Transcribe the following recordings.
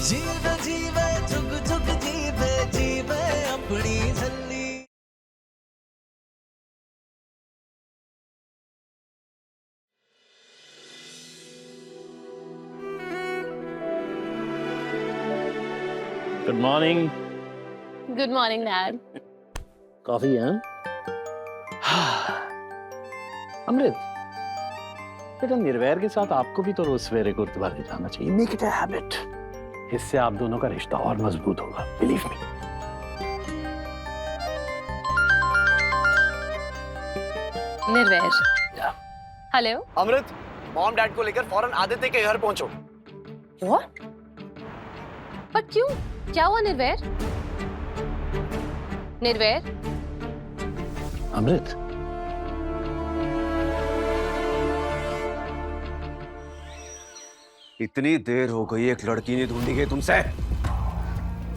जीवे जीवे जुग जुग जीवे जीवे अपनी झल्ली। Good morning. Good morning dad. Coffee है? अमृत, बेटा निर्वैर के साथ आपको भी तो रोज सवेरे गुरुद्वारे जाना चाहिए। Make it a habit. इससे आप दोनों का रिश्ता और मजबूत होगा, बिलीव मी। निर्वैर। हेलो अमृत, मॉम डैड को लेकर फौरन आदित्य के घर पहुंचो। व्हाट? पर क्यों? क्या हुआ निर्वैर? निर्वैर? अमृत, इतनी देर हो गई, एक लड़की नहीं ढूंढी गई तुमसे।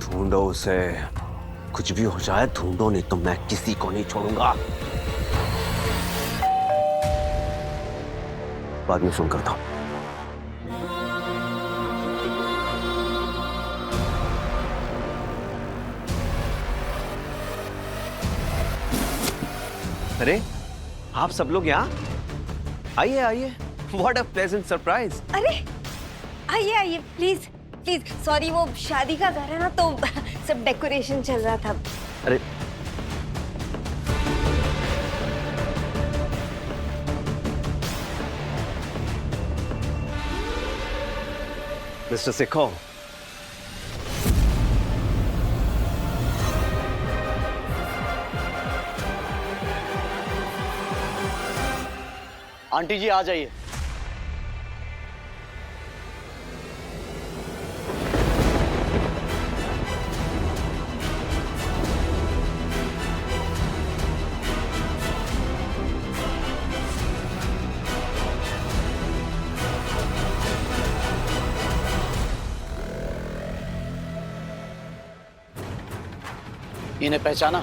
ढूंढो उसे, कुछ भी हो जाए ढूंढो, नहीं तो मैं किसी को नहीं छोड़ूंगा। बाद में फोन करता हूं। अरे आप सब लोग यहाँ आइए आइए। What a pleasant surprise. अरे आइए आइए प्लीज प्लीज। सॉरी, वो शादी का घर है ना, तो सब डेकोरेशन चल रहा था। अरे मिस्टर सिखो, आंटी जी आ जाइए। इन्हें पहचाना?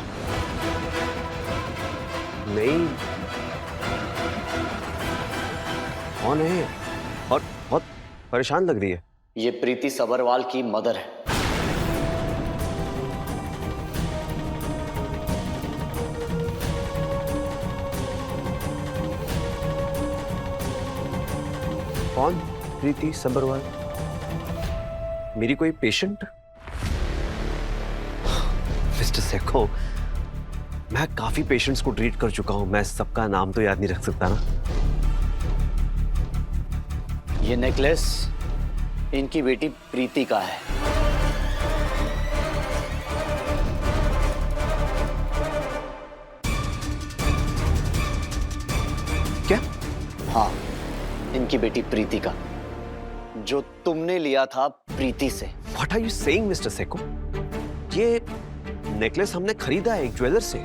नहीं, कौन है? और बहुत परेशान लग रही है। ये प्रीति सबरवाल की मदर है। कौन? प्रीति सबरवाल? मेरी कोई पेशेंट? मिस्टर सेखो, मैं काफी पेशेंट्स को ट्रीट कर चुका हूं, मैं सबका नाम तो याद नहीं रख सकता ना। ये नेकलेस इनकी बेटी प्रीति का है। क्या? हाँ, इनकी बेटी प्रीति का, जो तुमने लिया था प्रीति से। What are you saying, mister Sekhon? ये नेकलेस हमने खरीदा है एक ज्वेलर से।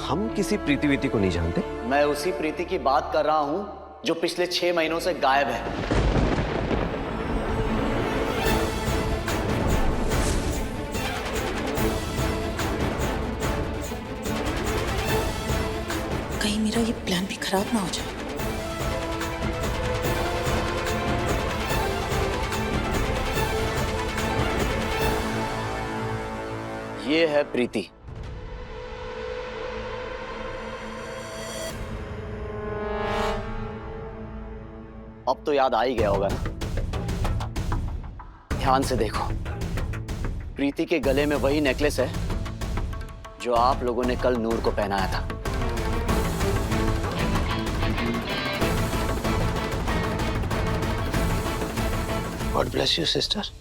हम किसी प्रीति वीति को नहीं जानते। मैं उसी प्रीति की बात कर रहा हूं जो पिछले 6 महीनों से गायब है। कहीं मेरा ये प्लान भी खराब ना हो जाए। ये है प्रीति। अब तो याद आ ही गया होगा ना? ध्यान से देखो, प्रीति के गले में वही नेकलेस है जो आप लोगों ने कल नूर को पहनाया था। God bless you sister.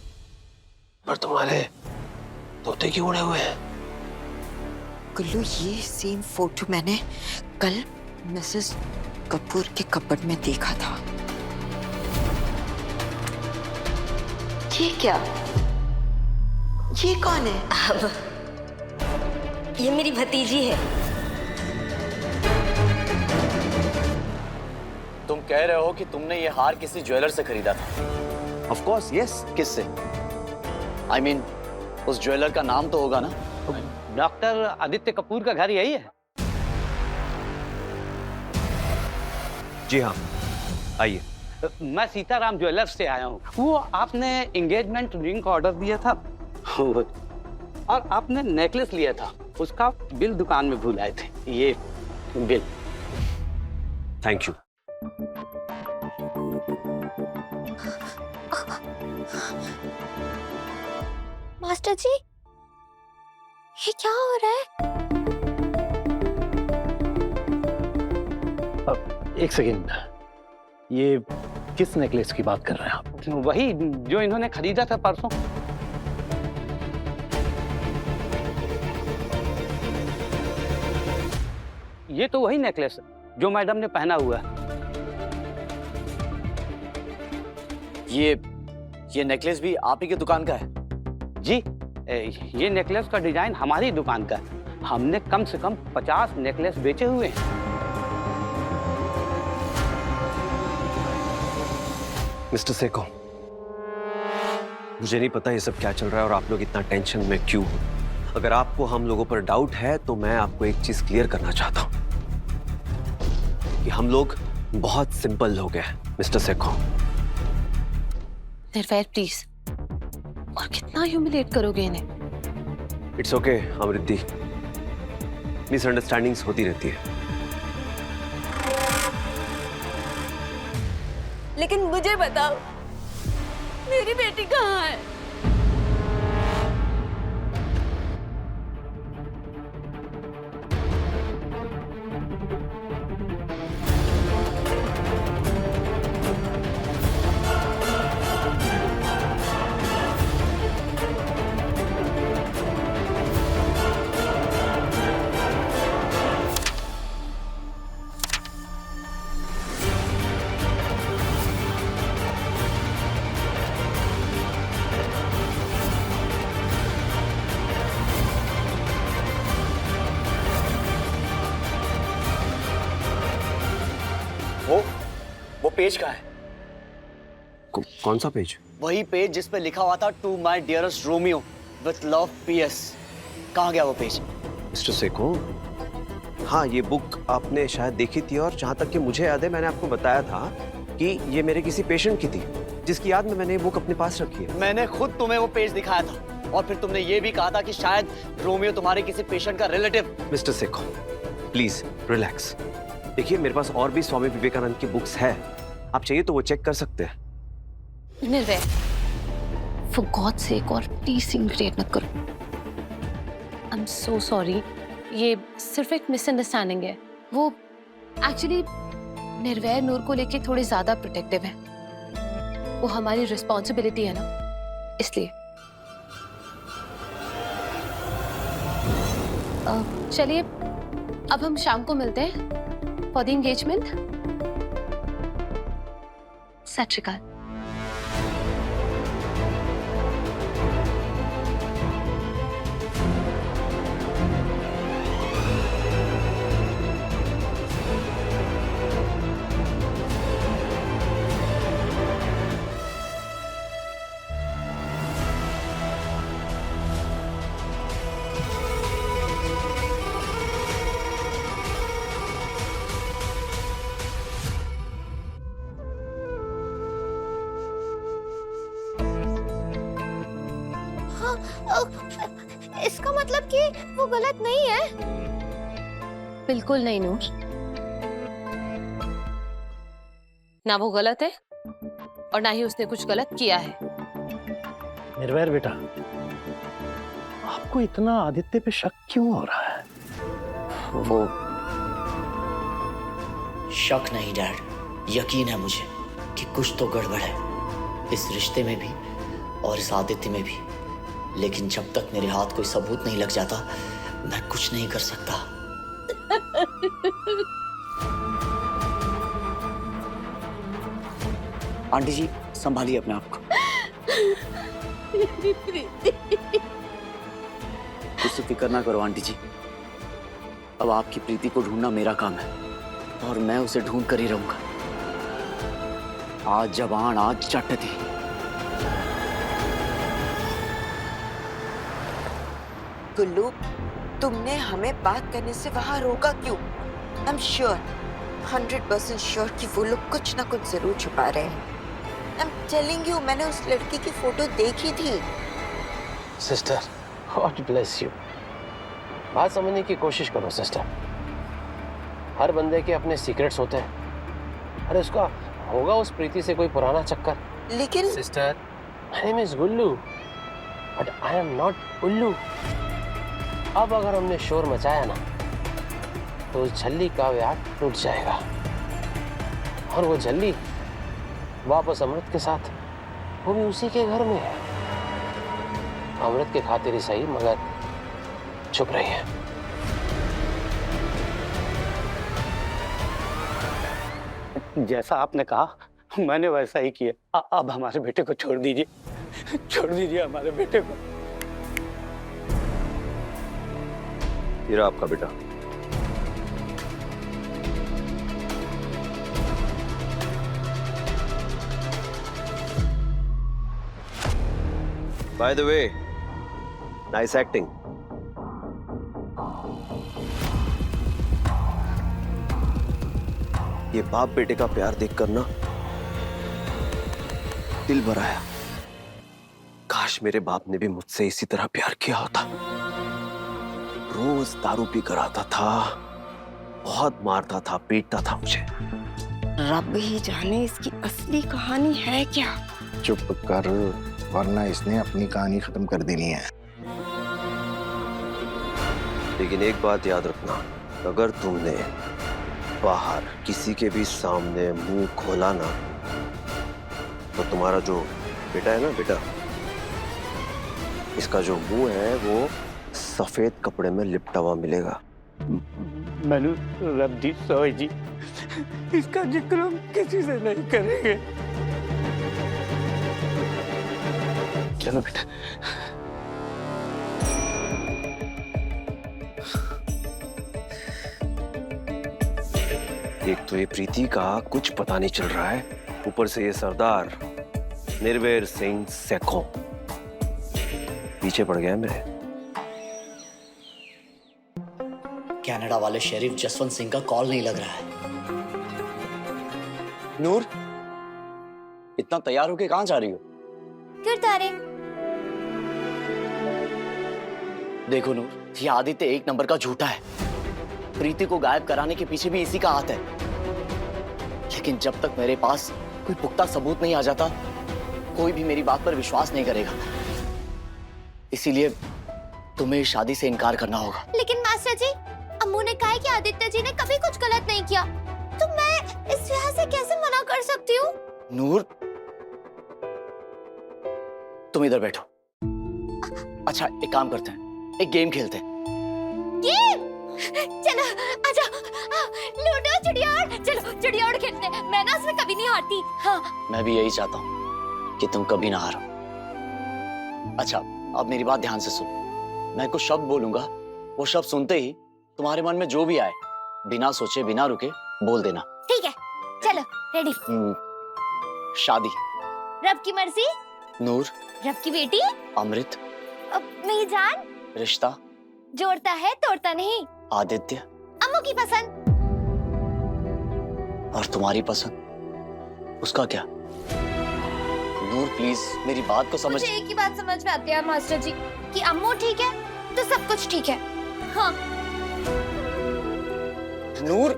पर तुम्हारे तोते क्यों उड़े हुए हैं? गुल्लू, ये सेम फोटो मैंने कल मिसेस कपूर के कपबोर्ड में देखा था। ये क्या? ये कौन है? अब ये मेरी भतीजी है। तुम कह रहे हो कि तुमने ये हार किसी ज्वेलर से खरीदा था? Of course, yes. किससे? I mean, उस ज्वेलर का नाम तो होगा ना? डॉक्टर आदित्य कपूर का घर यही है? जी हाँ, आइए। मैं सीताराम ज्वेलर्स से आया हूँ। वो आपने एंगेजमेंट रिंग का ऑर्डर दिया था और आपने नेकलेस लिया था, उसका बिल दुकान में भूल आए थे। ये बिल। Thank you. मास्टर जी, ये क्या हो रहा है? एक सेकेंड, ये किस नेकलेस की बात कर रहे हैं आप? वही जो इन्होंने खरीदा था परसों। ये तो वही नेकलेस है जो मैडम ने पहना हुआ है। ये नेकलेस भी आप ही की दुकान का है? जी, ये नेकलेस का डिजाइन हमारी दुकान का है। हमने कम से कम 50 नेकलेस बेचे हुए हैं। मिस्टर सेखो, मुझे नहीं पता ये सब क्या चल रहा है और आप लोग इतना टेंशन में क्यों हो। अगर आपको हम लोगों पर डाउट है तो मैं आपको एक चीज क्लियर करना चाहता हूं कि हम लोग बहुत सिंपल लोग हैं। मिस्टर सेखो, निर्वैर प्लीज, और कितना ह्यूमिलेट करोगे इन्हें? इट्स ओके अमृति, मिसअंडरस्टैंडिंग्स होती रहती है। लेकिन मुझे बताओ, मेरी बेटी कहाँ है? वो पेज कहाँ है? कौन सा पेज? वही पेज जिस पे लिखा हुआ था to my dearest Romeo with love PS। कहाँ गया वो पेज? मिस्टर सेखो, हाँ ये बुक आपने शायद देखी थी और जहाँ तक कि मुझे याद है मैंने आपको बताया था कि ये मेरे किसी पेशेंट की थी जिसकी याद में मैंने ये बुक अपने पास रखी है। मैंने खुद तुम्हें वो पेज दिखाया था और फिर तुमने ये भी कहा था कि शायद रोमियो तुम्हारे किसी पेशेंट का relative. Mister Sekhon please relax. देखिए मेरे पास और भी स्वामी विवेकानंद की बुक्स है, आप चाहिए तो वो चेक कर सकते हैं। निर्वैर, फॉर गॉड सेक, और प्लीज सीन क्रिएट मत करो। आई एम सो सॉरी, ये सिर्फ एक मिसअंडरस्टैंडिंग है। वो एक्चुअली निर्वैर नूर को लेके थोड़े ज्यादा प्रोटेक्टिव है। वो हमारी रिस्पॉन्सिबिलिटी है ना, इसलिए। चलिए अब हम शाम को मिलते हैं फॉर द एंगेजमेंट। सत श्री अकाल। इसका मतलब कि वो गलत नहीं है? बिल्कुल नहीं नूर, ना वो गलत है और ना ही उसने कुछ गलत किया है। निर्वैर बेटा, आपको इतना आदित्य पे शक क्यों हो रहा है? वो शक नहीं डैड, यकीन है मुझे कि कुछ तो गड़बड़ है इस रिश्ते में भी और इस आदित्य में भी। लेकिन जब तक मेरे हाथ कोई सबूत नहीं लग जाता मैं कुछ नहीं कर सकता। आंटी जी संभालिए अपने आप को। कुछ फिक्र ना करो आंटी जी, अब आपकी प्रीति को ढूंढना मेरा काम है और मैं उसे ढूंढ कर ही रहूंगा। आज जबान आज चट थी। गुल्लू, तुमने हमें बात करने से वहां रोका क्यों? आई एम श्योर 100% श्योर कि वो लोग कुछ ना कुछ जरूर छुपा रहे हैं। आई एम टेलिंग यू, मैंने उस लड़की की फोटो देखी थी। Sister, God bless you. बात समझने की कोशिश करो सिस्टर। हर बंदे के अपने सीक्रेट्स होते हैं। अरे उसका होगा उस प्रीति से कोई पुराना चक्कर। लेकिन sister, my name is Gullu but I am not उल्लू। अब अगर हमने शोर मचाया ना तो उस झल्ली का व्याग टूट जाएगा और वो झल्ली वापस अमृत के साथ, वो भी उसी के घर में है। अमृत के खातिर ही सही, मगर छुप रही है। जैसा आपने कहा मैंने वैसा ही किया। अब हमारे बेटे को छोड़ दीजिए, छोड़ दीजिए हमारे बेटे को। ये रहा आपका बेटा। By the way, nice acting. ये बाप बेटे का प्यार देखकर ना दिल भर आया। काश मेरे बाप ने भी मुझसे इसी तरह प्यार किया होता। रोज दारू पी कर आता था, बहुत मारता था, पीटता था मुझे। रब ही जाने इसकी असली कहानी है क्या। चुप कर, वरना इसने अपनी कहानी खत्म कर देनी है। लेकिन एक बात याद रखना, अगर तुमने बाहर किसी के भी सामने मुंह खोला ना तो तुम्हारा जो बेटा है ना, बेटा, इसका जो मुंह है वो सफेद कपड़े में लिपटा हुआ मिलेगा। मैनू रब दी सोई जी, इसका जिक्र हम किसी से नहीं करेंगे। चलो बेटा। एक तो ये प्रीति का कुछ पता नहीं चल रहा है, ऊपर से ये सरदार निर्वैर सिंह सैखों पीछे पड़ गया मेरे। कनाडा वाले शेरिफ जसवंत सिंह का कॉल नहीं लग रहा है। नूर, इतना तैयार होके कहां जा रही हो? गुरुद्वारे। देखो नूर, ये आदित्य एक नंबर का झूठा है। प्रीति को गायब कराने के पीछे भी इसी का हाथ है। लेकिन जब तक मेरे पास कोई पुख्ता सबूत नहीं आ जाता, कोई भी मेरी बात पर विश्वास नहीं करेगा। इसीलिए तुम्हें इस शादी से इनकार करना होगा। लेकिन मास्टर जी, अम्मू ने कहा है कि आदित्य जी ने कभी कुछ गलत नहीं किया, तो मैं इस विवाह से कैसे मना कर सकती हूँ? नूर, तुम इधर बैठो। अच्छा, एक काम करते हैं, एक गेम खेलते हैं। गेम? चलो आजा। लूडो, चिड़ियाड़। चलो चिड़ियाड़ खेलते हैं। मैं ना इसमें कभी नहीं हारती। हाँ। मैं भी यही चाहता हूँ कि तुम कभी ना हारो। अच्छा, अब मेरी बात ध्यान से सुन। मैं कुछ शब्द बोलूंगा, वो शब्द सुनते ही तुम्हारे मन में जो भी आए, बिना सोचे बिना रुके बोल देना। ठीक है, चलो रेडी। शादी। रब की मर्जी। नूर। रब की बेटी। अमृत। मेरी जान। रिश्ता। जोड़ता है तोड़ता नहीं। आदित्य। अम्मू की पसंद। और तुम्हारी पसंद, उसका क्या? नूर प्लीज मेरी बात को समझ। मुझे एक ही बात समझ में आती है मास्टर जी, कि अम्मू ठीक है तो सब कुछ ठीक है। हाँ। नूर,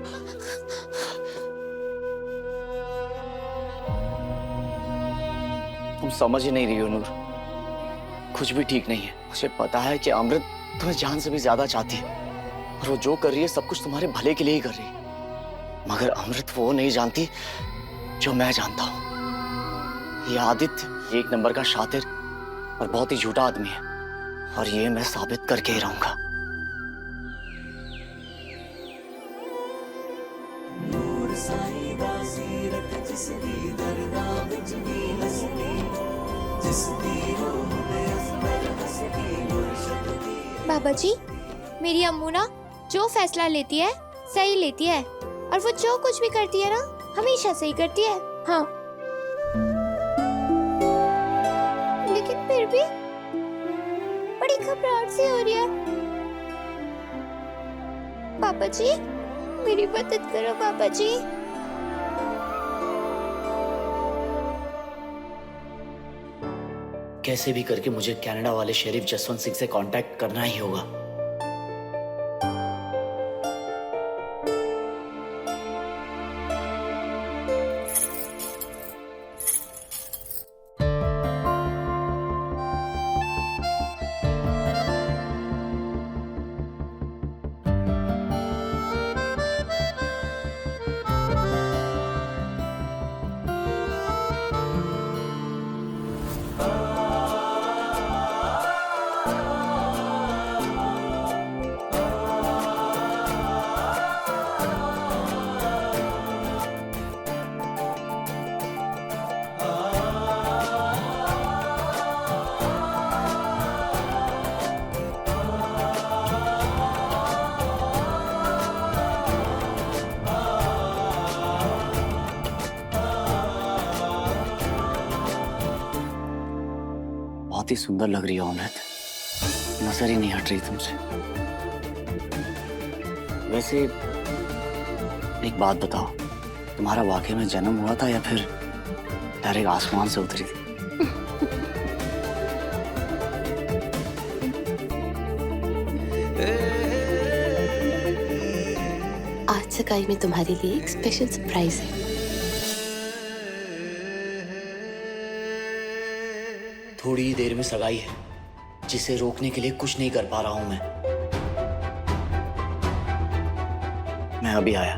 तुम समझ ही नहीं रही हो नूर। कुछ भी ठीक नहीं है। मुझे पता है कि अमृत तुम्हें जान से भी ज्यादा चाहती है और वो जो कर रही है सब कुछ तुम्हारे भले के लिए ही कर रही है। मगर अमृत वो नहीं जानती जो मैं जानता हूँ। ये आदित्य एक नंबर का शातिर और बहुत ही झूठा आदमी है, और ये मैं साबित करके ही रहूंगा। बाबा जी, मेरी अम्मू ना जो फैसला लेती है सही लेती है, और वो जो कुछ भी करती है ना हमेशा सही करती है। हाँ। लेकिन फिर भी बड़ी घबराहट सी हो रही है। पापा जी, मेरी मदद करो पापा जी। कैसे भी करके मुझे कनाडा वाले शेरिफ जसवंत सिंह से कांटेक्ट करना ही होगा। बहुत ही सुंदर लग रही हो अमृत, नजर ही नहीं हट रही तुमसे। वैसे एक बात बताओ, तुम्हारा वाकई में जन्म हुआ था या फिर डायरेक्ट आसमान से उतरी थी? आज सगाई में तुम्हारे लिए एक स्पेशल सरप्राइज है। थोड़ी ही देर में सगाई है, जिसे रोकने के लिए कुछ नहीं कर पा रहा हूं मैं अभी आया।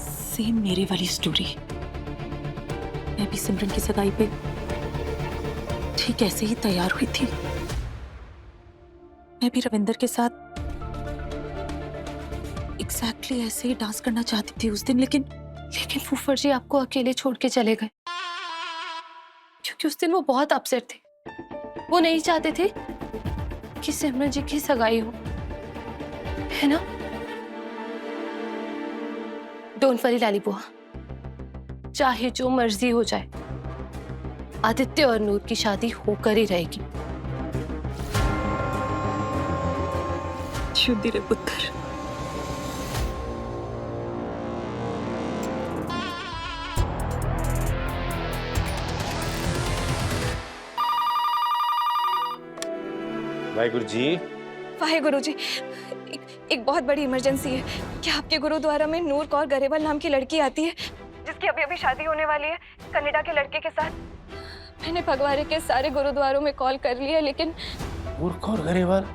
सेम मेरे वाली स्टोरी। मैं भी सिमरन की सगाई पे ठीक ऐसे ही तैयार हुई थी। मैं भी रविंदर के साथ एग्जैक्टली ऐसे ही डांस करना चाहती थी उस दिन, लेकिन फूफड़ जी आपको अकेले छोड़ के चले गए क्योंकि उस दिन वो बहुत अपसेट थे। वो नहीं चाहते थे कि सिमरन जी की सगाई हो, है ना? डोंट वरी लाली बुआ, चाहे जो मर्जी हो जाए, आदित्य और नूर की शादी होकर ही रहेगी। शुद्धि रे पुत्र। वाहिगुरु जी। वाहिगुरु जी, एक बहुत बड़ी इमरजेंसी है। क्या आपके गुरुद्वारा में नूर कौर गरेवाल नाम की लड़की आती है, जिसकी अभी अभी शादी होने वाली है कनाडा के लड़के के साथ? मैंने फगवाड़े के सारे गुरुद्वारों में कॉल कर लिया, लेकिन नूर कौर गरेवाल,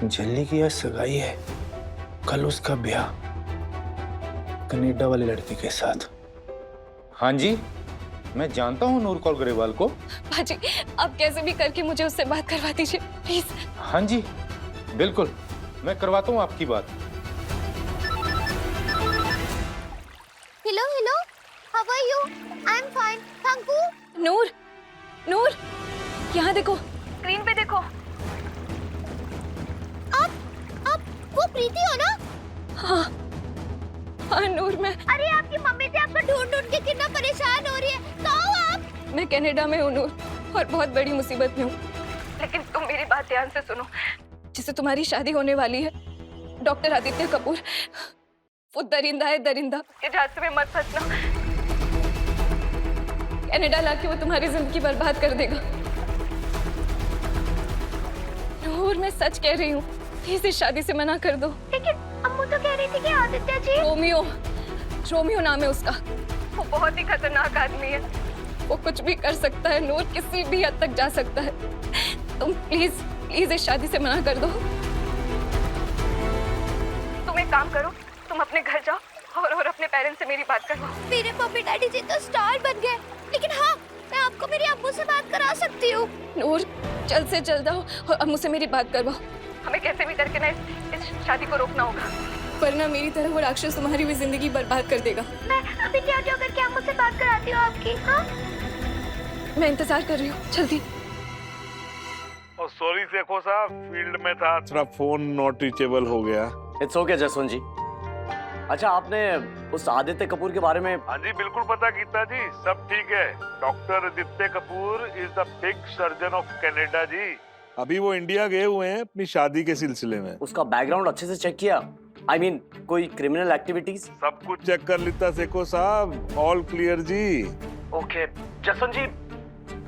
जल्दी की आज सगाई है, कल उसका ब्याह कनाडा वाले लड़के के साथ। हाँ जी, मैं जानता हूँ नूर कौर गरेवाल को। भाजी, आप कैसे भी करके मुझे उससे बात करवा दीजिए प्लीज। हाँ जी बिल्कुल, मैं करवाता हूँ आपकी बात। Hello hello, how are you? I am fine, thank you. Noor, Noor, यहाँ देखो, स्क्रीन पे देखो। आप वो प्रीति हो ना? हाँ हाँ नूर, मैं। अरे आपकी मम्मी से आपको ढूंढ ढूंढ के कितना परेशान हो रही है। कहाँ हो आप? मैं कनाडा में हूँ नूर, और बहुत बड़ी मुसीबत में हूँ। लेकिन तुम मेरी बात ध्यान से सुनो। जिससे तुम्हारी शादी होने वाली है, डॉक्टर आदित्य कपूर, वो दरिंदा है, दरिंदा। के झांसे में मत फंसना। कनाडा लाके वो तुम्हारी जिंदगी बर्बाद कर देगा। नूर, मैं सच कह रही हूँ, प्लीज इस शादी से मना कर दो। लेकिन अम्मू तो कह रही थी कि आदित्य जी। रोमियो नाम है उसका। वो बहुत ही खतरनाक आदमी है। वो कुछ भी कर सकता है नूर, किसी भी हद तक जा सकता है। तुम प्लीज प्लीज इस शादी से मना कर दो। तुम एक काम करो, तुम अपने घर जाओ और अपने पेरेंट्स से मेरी बात करवाओ। मेरे मम्मी डैडी जी तो स्टार बन गए, लेकिन हाँ, मैं आपको मेरी अम्मू से बात करा सकती हूँ। नूर, जल्द से जल्द आओ और अम्मू से मेरी बात करवाओ। हमें कैसे भी करके ना इस शादी को रोकना होगा, वरना मेरी तरह वो राक्षस तुम्हारी भी जिंदगी बर्बाद कर देगा। मैं अभी क्या करके अम्मू से बात कराती हूँ आपकी। हाँ, मैं इंतजार कर रही हूँ, जल्दी। ओ सॉरी सेखो साहब, फील्ड में था, थोड़ा फोन नॉट रीचेबल हो गया। इट्स ओके जसवंत जी। अच्छा, आपने उस आदित्य कपूर के बारे में? हाँ जी, बिल्कुल पता कीता जी, सब ठीक है। Doctor Aditya Kapoor is the big surgeon of Canada जी। अभी वो इंडिया गए हुए हैं अपनी शादी के सिलसिले में। उसका बैकग्राउंड अच्छे से चेक किया? I mean, कोई क्रिमिनल एक्टिविटीज? सब कुछ चेक कर लेता सेखो साहब, ऑल क्लियर जी। ओके जसवंत जी,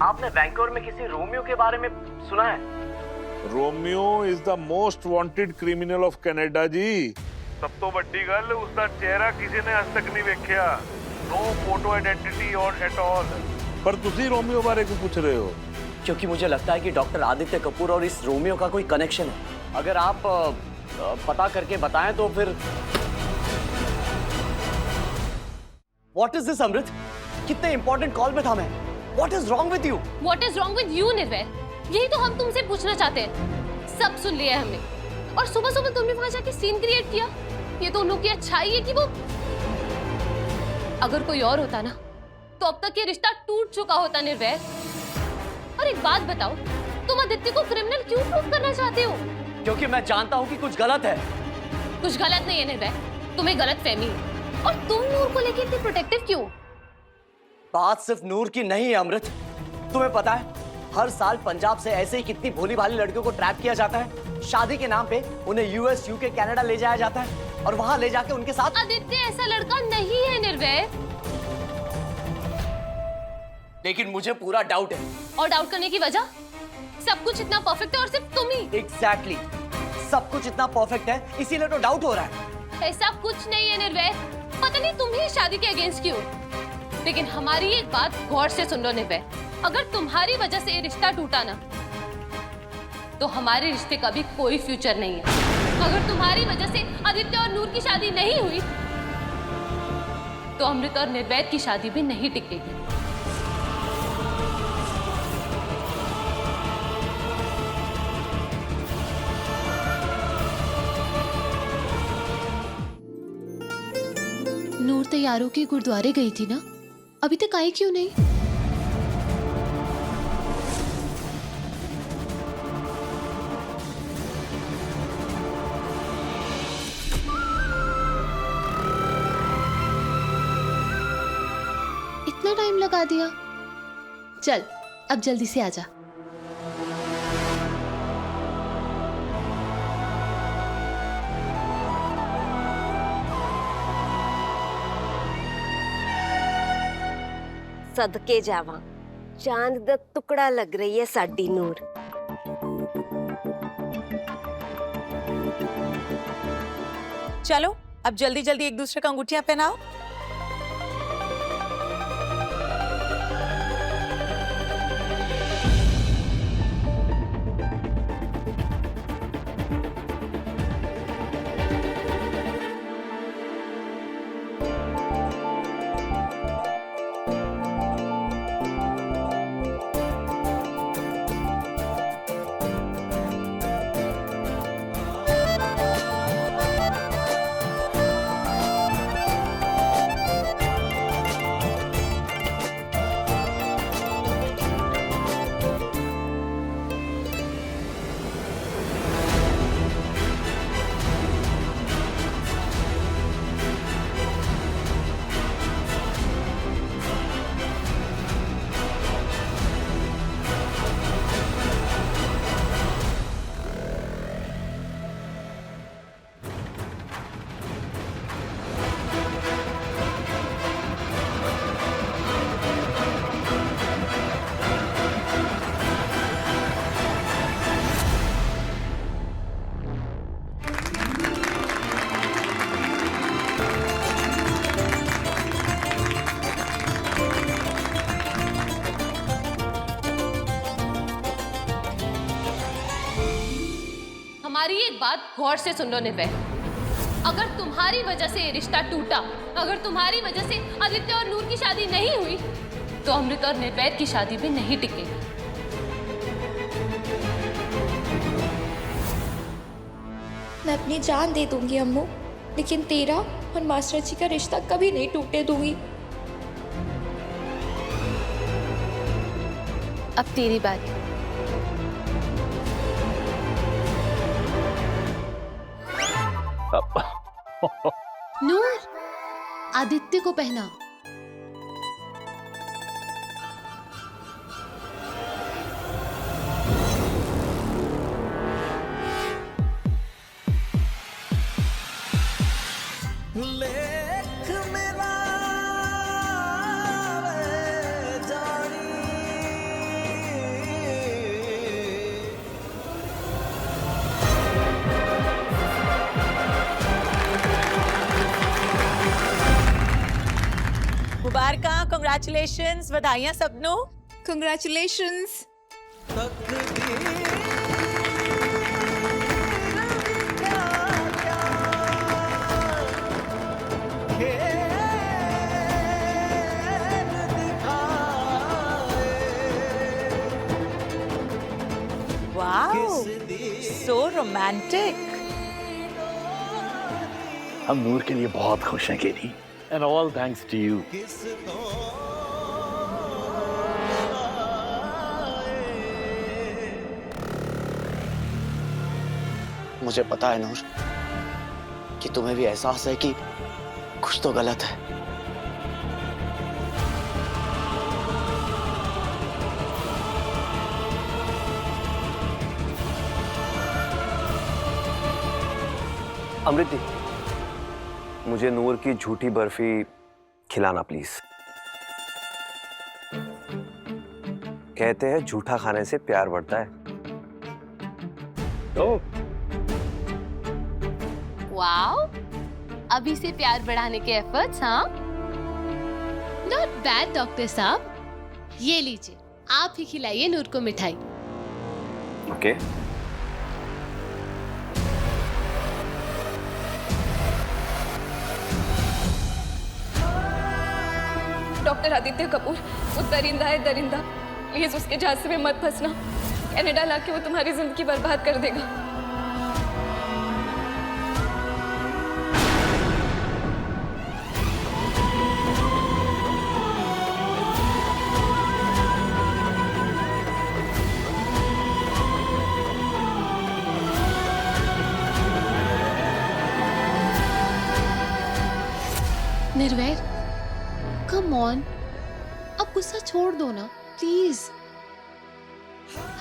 आपने वैंकूवर में किसी रोमियो के बारे में सुना है? Romeo is the most wanted criminal of Canada जी। सब तो बड़ी गल, उसका चेहरा किसी ने आज तक नहीं देखा। नो फोटो आइडेंटिटी और एट ऑल। पर तुसी रोमियो बारे को पूछ रहे हो? क्योंकि मुझे लगता है कि डॉक्टर आदित्य कपूर और इस रोमियो का कोई कनेक्शन है। अगर आप पता करके बताएं तो फिर। What is this, अमृत? कितने इंपॉर्टेंट कॉल में था मैं। What is wrong with you? What is wrong with you, निर्वैर? यही तो हम तुमसे पूछना चाहते हैं। सब सुन लिया है हमने। और सुबह सुबह तुमने वहां जाके सीन क्रिएट किया। ये तो उन लोगों की अच्छाई है कि वो, अगर कोई और होता ना तो अब तक ये रिश्ता टूट चुका होता निर्वैर। और एक बात बताओ, तुम आदित्य को क्रिमिनल क्यों प्रूव करना चाहते हो? क्योंकि मैं जानता हूँ कि कुछ गलत है। कुछ गलत नहीं है निर्वैर, तुम्हें गलत फहमी है। और तुम नूर को लेकर इतनी प्रोटेक्टिव क्यों? बात सिर्फ नूर की नहीं है अमृत। तुम्हें पता है, हर साल पंजाब से ऐसे ही कितनी भोली भाली लड़कियों को ट्रैप किया जाता है। शादी के नाम पे उन्हें यूएस, यूके, कनाडा ले जाया जाता है और वहां ले जाके उनके साथ। आदित्य ऐसा लड़का नहीं है निर्वैर। लेकिन मुझे पूरा डाउट है। और डाउट करने की वजह? सब कुछ इतना परफेक्ट है और सिर्फ तुम ही। एग्जैक्टली, सब कुछ इतना परफेक्ट है, इसीलिए तो डाउट हो रहा है। ऐसा कुछ नहीं है निर्वैर। पता नहीं तुम ही शादी के अगेंस्ट क्यों। लेकिन हमारी एक बात गौर से सुन लो निर्वैर, अगर तुम्हारी वजह से ये रिश्ता टूटा ना तो हमारे रिश्ते का भी कोई फ्यूचर नहीं है। अगर तुम्हारी वजह से आदित्य और नूर की शादी नहीं हुई तो अमृत और निर्वैर की शादी भी नहीं टिकेगी। नूर तैयारों के गुरुद्वारे गई थी ना, अभी तक आई क्यों नहीं? इतना टाइम लगा दिया। चल अब जल्दी से आजा। सदके जावा, चांद दा टुकड़ा लग रही है साडी नूर। चलो अब जल्दी जल्दी एक दूसरे को अंगूठियां पहनाओ। हमारी एक बात गौर से सुन लो निर्वैर, अगर तुम्हारी वजह से ये रिश्ता टूटा, अगर तुम्हारी वजह से आदित्य और नूर की शादी नहीं हुई तो अमृत और निर्वैर की शादी भी नहीं टिकेगी। मैं अपनी जान दे दूंगी अम्मू, लेकिन तेरा और मास्टर जी का रिश्ता कभी नहीं टूटने दूंगी। अब तेरी बारी। नूर, आदित्य को पहना। लेख मेरा वे जानी मुबारका, कंग्रेचुलेशंस, बधाइयां सबनों। कंग्रेचुलेशंस। Wow, so romantic. हम नूर के लिए बहुत खुश हैं Kerry, and all thanks to you. मुझे पता है नूर कि तुम्हें भी एहसास है कि कुछ तो गलत है। अमृति, मुझे नूर की झूठी बर्फी खिलाना प्लीज। कहते हैं झूठा खाने से प्यार बढ़ता है। वाओ, अभी से प्यार बढ़ाने के एफर्ट्स, हाँ? नॉट बैड डॉक्टर साहब। ये लीजिए, आप ही खिलाइए नूर को मिठाई। ओके। डॉक्टर आदित्य कपूर, वो दरिंदा है, दरिंदा। प्लीज उसके झांसे में मत फंसना। कनाडा लाके वो तुम्हारी जिंदगी बर्बाद कर देगा। निर्वैर, कम ऑन, अब गुस्सा छोड़ दो ना प्लीज।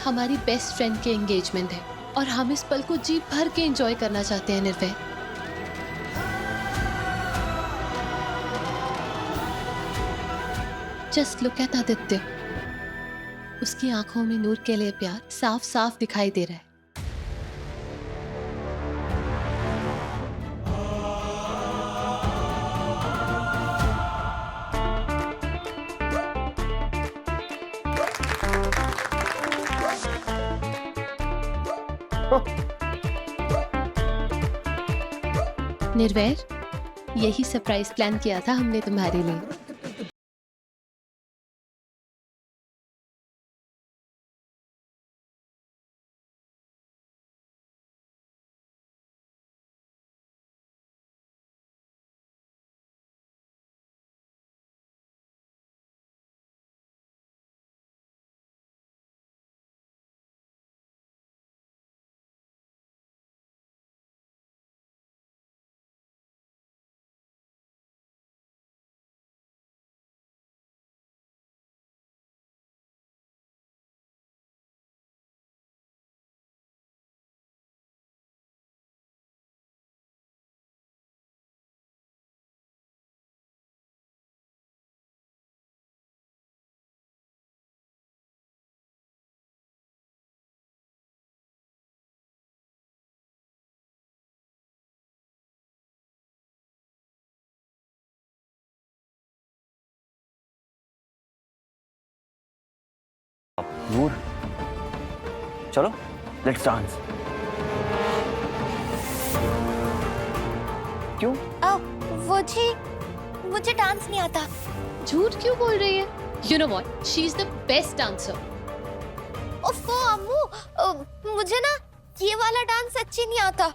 हमारी बेस्ट फ्रेंड के एंगेजमेंट है और हम इस पल को जी भर के एंजॉय करना चाहते हैं निर्वैर। जस्ट लुक एट आदित्य, उसकी आंखों में नूर के लिए प्यार साफ साफ दिखाई दे रहा है। निर्वैर, यही सरप्राइज प्लान किया था हमने तुम्हारे लिए। नूर, चलो लेट्स डांस। क्यों? वो जी, मुझे डांस नहीं आता। झूठ क्यों बोल रही है? You know what, she is the best dancer. ओफो अम्मू, मुझे ना ये वाला डांस अच्छी नहीं आता।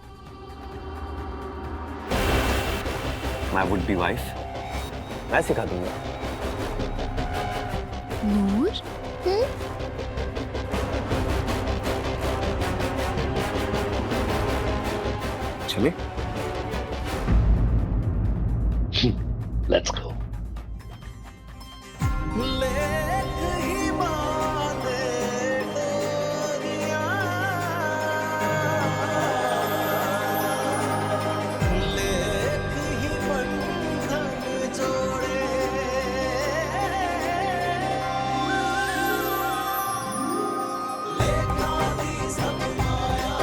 माय वुड बी वाइफ, मैं सिखा दूंगा। नूर, चले? Let's go. लेख ही बांधे डोरियां, लेख ही बंधन जोड़े, लेखा दी सब माया,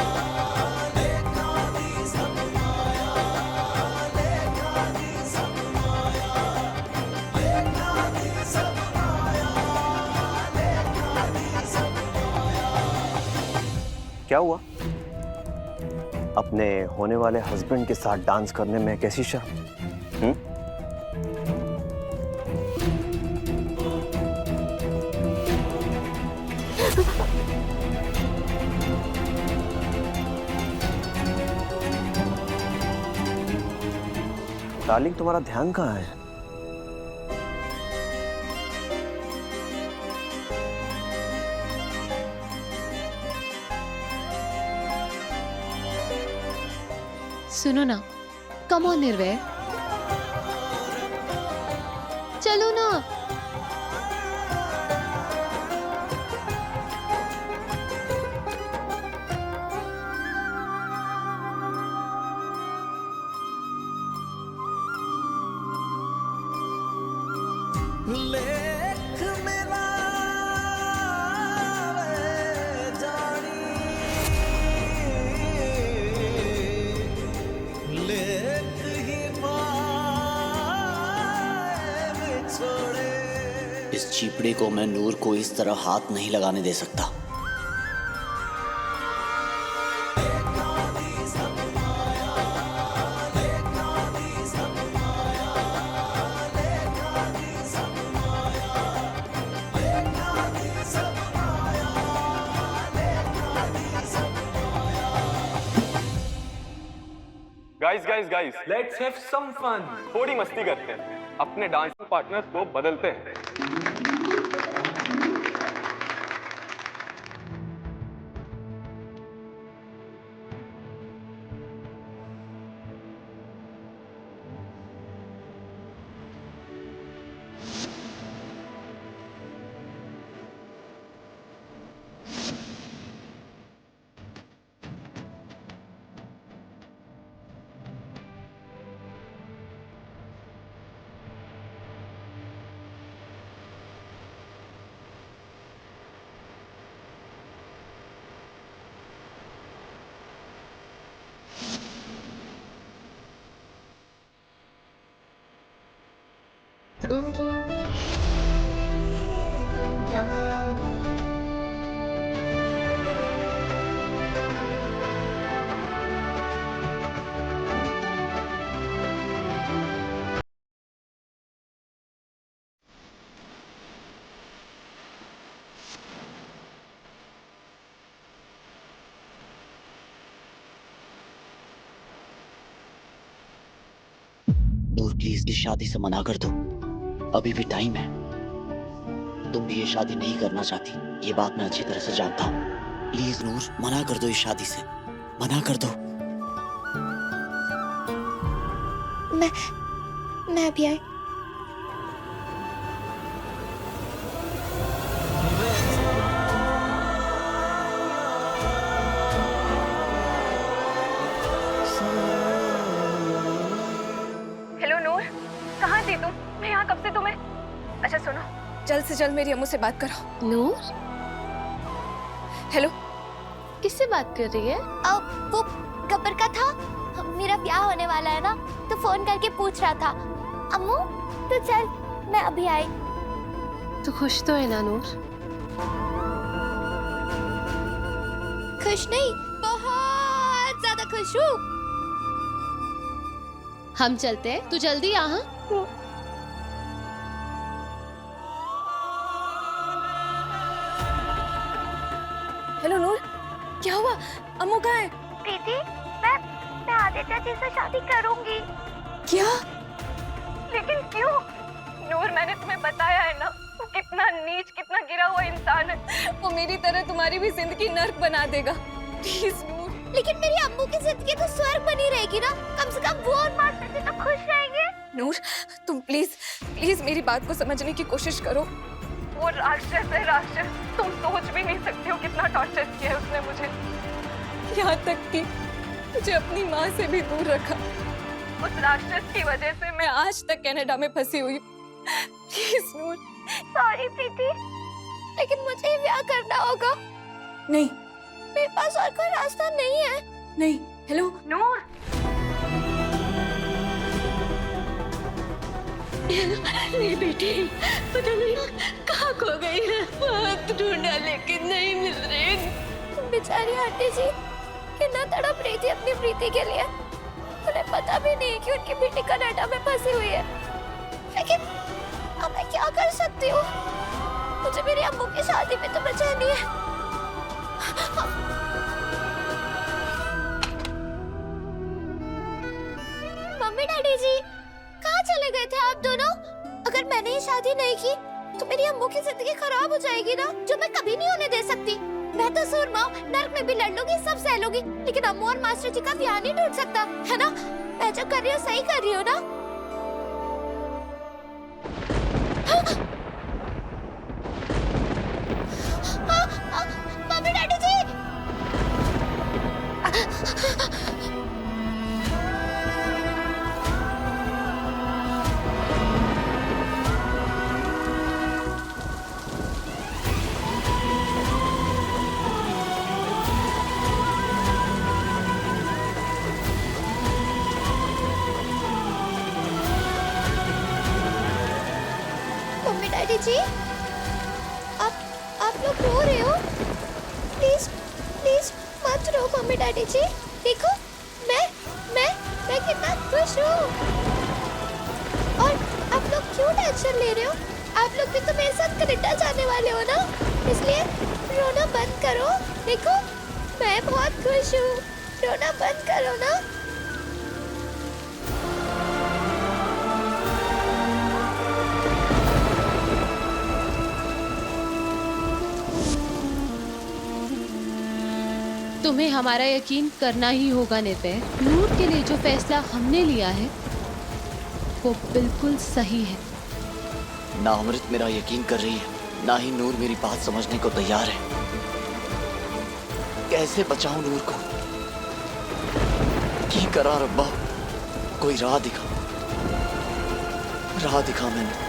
लेखा दी सब माया, लेखा दी सब माया, लेखा दी सब माया, लेखा दी सब माया। क्या हुआ? अपने होने वाले हस्बैंड के साथ डांस करने में कैसी शर्म? डार्लिंग, तुम्हारा ध्यान कहाँ है? सुनो ना, कम ऑन निर्भय, चलो ना। लेख मिला जानी, लेख ही पाए छोड़े। इस चीपड़े को मैं नूर को इस तरह हाथ नहीं लगाने दे सकता। Guys let's have some fun. थोड़ी मस्ती करते हैं, अपने डांस पार्टनर्स को बदलते हैं। नूर प्लीज इस शादी से मना कर दो, अभी भी टाइम है। तुम भी ये शादी नहीं करना चाहती, ये बात मैं अच्छी तरह से जानता हूँ। प्लीज नूर, मना कर दो इस शादी से, मना कर दो। मैं अभी आई। हेलो नूर, कहाँ थी तुम? मैं यहाँ कब से तुम्हें। अच्छा सुनो, जल्द से जल्द मेरी अम्मू से बात करो। नूर, हेलो, किससे बात कर रही है? वो गब्बर का था, मेरा ब्याह होने वाला है ना, तो फोन करके पूछ रहा था। अम्मू तो चल, मैं अभी आई। तो खुश तो है ना नूर? खुश नहीं, बहुत ज्यादा खुश हूँ। हम चलते हैं, तू जल्दी आ। हाँ? हेलो नूर, क्या हुआ? अम्मू कहाँ है? प्रीति, मैं आदित्य जी से शादी करूंगी। क्या? लेकिन क्यों? नूर, मैंने तुम्हें बताया है ना, वो कितना नीच, कितना गिरा हुआ इंसान है। वो मेरी तरह तुम्हारी भी जिंदगी नर्क बना देगा। प्लीज नूर। लेकिन मेरी अम्मू की जिंदगी तो स्वर्ग बनी रहेगी ना, कम से कम वो और मास्टर जी तो खुश रहेंगे। नूर, तुम प्लीज प्लीज मेरी बात को समझने की कोशिश करो। वो राक्षस है, राक्षस। तुम सोच भी नहीं सकते हो कितना टॉर्चर किया है उसने मुझे, यहाँ तक कि मुझे अपनी माँ से भी दूर रखा। उस राक्षस की वजह से मैं आज तक कनाडा में फंसी हुई। Please Noor. सॉरी प्रीति, लेकिन मुझे ब्याह करना होगा। नहीं, मेरे पास और कोई रास्ता नहीं है। नहीं। हेलो नूर। मेरी बेटी पता नहीं कहाँ खो गई है, बहुत ढूंढा लेकिन नहीं मिल रही। बेचारी आंटी जी कितना तड़प रही थी अपनी प्रीति के लिए। उन्हें पता भी नहीं कि उनकी बेटी कनाडा में फंसी हुई है। लेकिन अब मैं क्या कर सकती हूँ? मुझे मेरी अम्मू की शादी में तो बचानी है। मम्मी डैडी जी कहाँ चले गए थे आप दोनों? अगर मैंने ये शादी नहीं की तो मेरी अम्मू की जिंदगी खराब हो जाएगी ना, जो मैं कभी नहीं होने दे सकती। मैं तो सूरमा नर्क में भी लड़ लूंगी, सब सह लूंगी, लेकिन अम्मू और मास्टर जी का ध्यान नहीं टूट सकता है ना। मैं जो कर रही हूँ सही कर रही हूँ ना? मम्मी डैडी जी डैडी जी आप लोग रो रहे हो? प्लीज प्लीज मत रो मम्मी डैडी जी। देखो मैं कितना खुश हूँ। और आप लोग क्यों टेंशन ले रहे हो? आप लोग भी तो मेरे साथ कनाडा जाने वाले हो ना, इसलिए रोना बंद करो। देखो मैं बहुत खुश हूँ, रोना बंद करो ना। तुम्हें हमारा यकीन करना ही होगा निर्भय। नूर के लिए जो फैसला हमने लिया है वो बिल्कुल सही है। ना अमृत मेरा यकीन कर रही है, ना ही नूर मेरी बात समझने को तैयार है। कैसे बचाऊं नूर को? की करा रब्बा, कोई राह दिखा मैंने।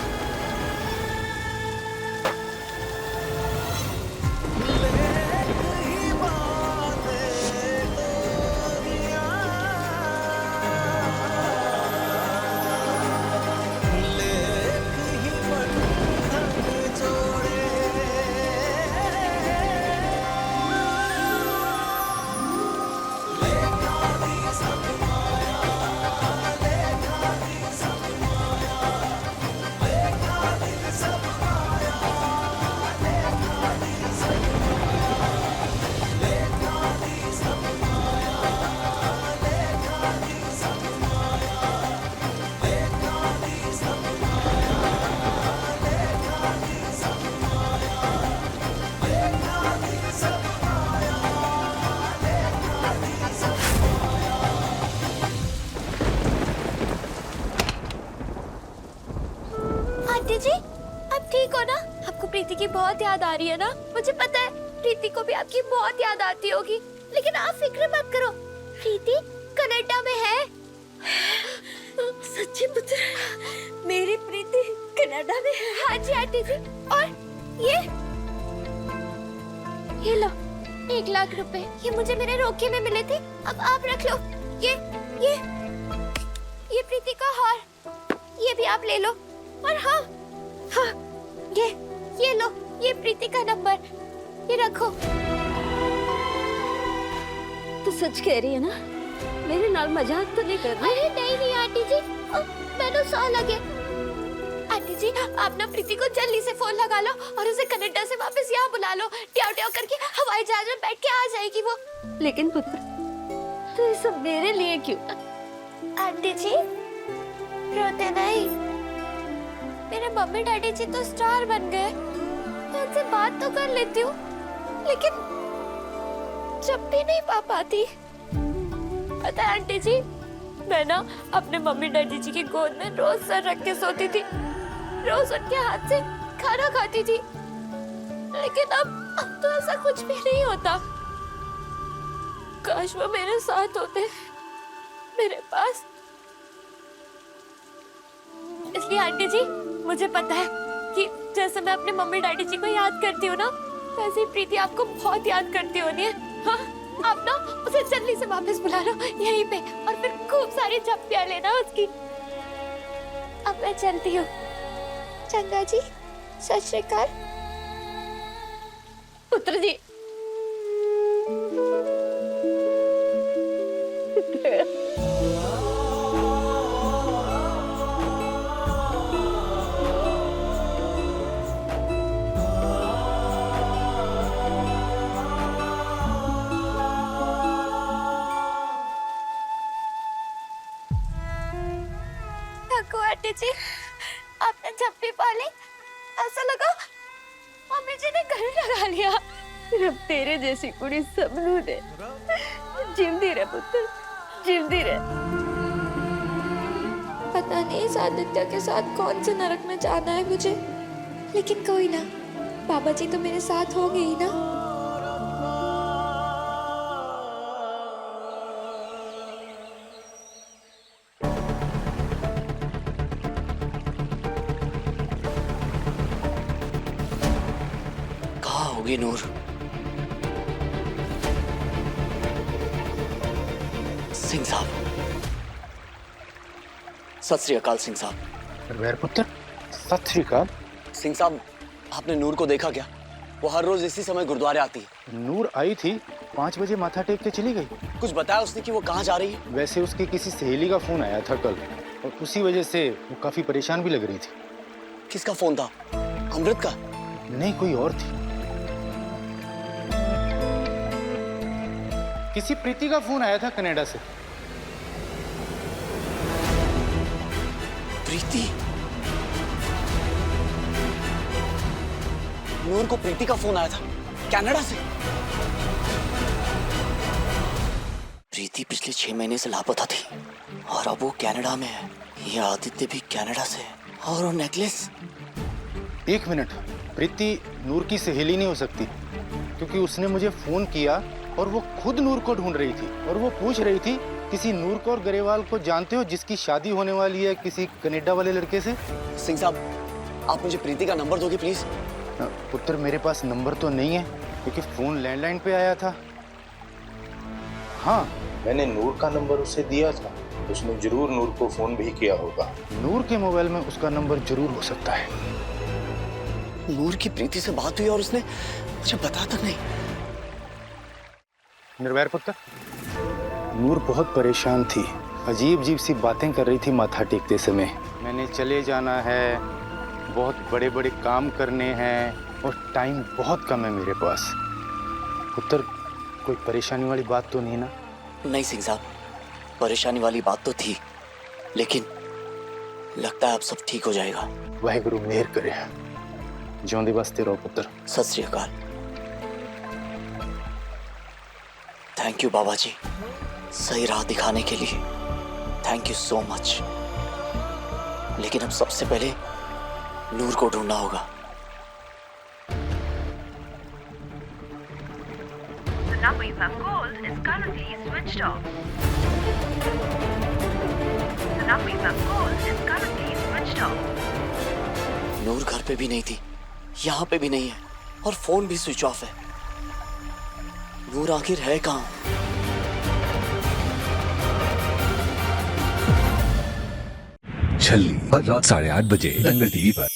आंटी जी आप ठीक हो ना? आपको प्रीति की बहुत याद आ रही है ना? मुझे पता है प्रीति को भी आपकी बहुत याद आती होगी, लेकिन आप फिक्र मत करो, प्रीति कनाडा में है। सच्ची पुत्र, मेरी प्रीति कनाडा में है। हाँ जी आंटी जी। और ये लो 1 लाख रुपए, ये मुझे मेरे रोके में मिले थे, अब आप रख लो। ये प्रीति का हार, ये भी आप ले लो। और हाँ ये लो, ये प्रीति का नंबर, ये रखो। तू सच कह रही है ना? मेरे नाल मजाक तो नहीं कर रही? अरे नहीं आंटी जी, मैंने सौ लगे। आंटी जी आप ना प्रीति को जल्दी से फोन लगा लो और उसे कनाडा से वापस यहाँ बुला लो। ट्याव ट्याव करके हवाई जहाज में बैठ के आ जाएगी वो। लेकिन पुत्र, तो ये सब मेरे लिए क्यों? आंटी जी रोते नहीं, मेरे मम्मी डैडी जी तो स्टार बन गए, मैं उनसे बात तो कर लेती हूँ, लेकिन जब भी नहीं पा पाती। पता है आंटी जी, मैं ना अपने मम्मी डैडी जी की गोद में रोज सर रख के सोती थी, रोज उनके हाथ से खाना खाती थी। लेकिन अब तो ऐसा कुछ भी नहीं होता। काश वो मेरे साथ होते, मेरे पास। इसलिए आंटी जी, मुझे पता है कि जैसे मैं अपने मम्मी डैडी जी को याद करती हूँ ना, वैसे ही प्रीति आपको बहुत याद करती होनी है। हाँ, आप ना उसे जल्दी से वापस बुला लो यहीं पे, और फिर खूब सारी झप्पियाँ लेना उसकी। अब मैं चलती हूँ। चंदा जी, सत श्री अकाल। पुत्र जी, आंटी जी, आपने झप्पी पाली, ऐसा लगा मम्मी जी ने घर लगा लिया। सिर्फ तेरे जैसी कुड़ी सबनू ने। जिंदी रहे पुत्र, जिंदी रहे। पता नहीं इस आदित्य के साथ कौन से नरक में जाना है मुझे, लेकिन कोई ना, बाबा जी तो मेरे साथ होंगे ही ना। होगी नूर? सिंह साहब, सत श्री अकाल सिंह साहब। रविवार पुत्र, सत श्री अकाल। सिंह साहब, आपने नूर को देखा क्या? वो हर रोज इसी समय गुरुद्वारे आती है। नूर आई थी, 5 बजे माथा टेक के चली गई। कुछ बताया उसने कि वो कहाँ जा रही है? वैसे उसकी किसी सहेली का फोन आया था कल, और उसी वजह से वो काफी परेशान भी लग रही थी। किसका फोन था? अमृत का? नहीं, कोई और थी। किसी प्रीति का फोन आया था कनाडा से। प्रीति? नूर को प्रीति का फोन आया था कनाडा से? प्रीति पिछले 6 महीने से लापता थी और अब वो कनाडा में है। ये आदित्य भी कनाडा से है। और वो नेकलेस? 1 मिनट, प्रीति नूर की सहेली नहीं हो सकती, क्योंकि उसने मुझे फोन किया और वो खुद नूर को ढूंढ रही थी, और वो पूछ रही थी किसी नूर कौर गरेवाल को जानते हो जिसकी शादी होने वाली है किसी कनाडा वाले लड़के से? सिंह साहब, आप मुझे प्रीति का नंबर दोगे प्लीज? पुत्र, मेरे पास नंबर तो नहीं है, क्योंकि फोन लैंडलाइन पे आया था। हाँ, मैंने नूर का नंबर उसे दिया था, उसने जरूर नूर को फोन भी किया होगा। नूर के मोबाइल में उसका नंबर जरूर हो सकता है। नूर की प्रीति से बात हुई और उसने मुझे बताया तक नहीं। निर्वैर पुत्र, नूर बहुत परेशान थी, अजीब अजीब सी बातें कर रही थी माथा टेकते समय। मैंने चले जाना है, बहुत बड़े बड़े काम करने हैं, और टाइम बहुत कम है मेरे पास। पुत्र, कोई परेशानी वाली बात तो नहीं ना? नहीं सिंह साहब, परेशानी वाली बात तो थी, लेकिन लगता है अब सब ठीक हो जाएगा। वाहेगुरु मेहर करे। ज्योंदे बसते रहो पुत्र। सत श्री अकाल। थैंक यू बाबा जी, सही राह दिखाने के लिए। Thank you so much. लेकिन अब सबसे पहले नूर को ढूंढना होगा। The number you have called is currently switched off. The number you have called is currently switched off. नूर घर पे भी नहीं थी, यहाँ पे भी नहीं है, और फोन भी स्विच ऑफ है। नूर आखिर है कहाँ? छल्ली, रात 8:30 बजे दंगल टीवी पर।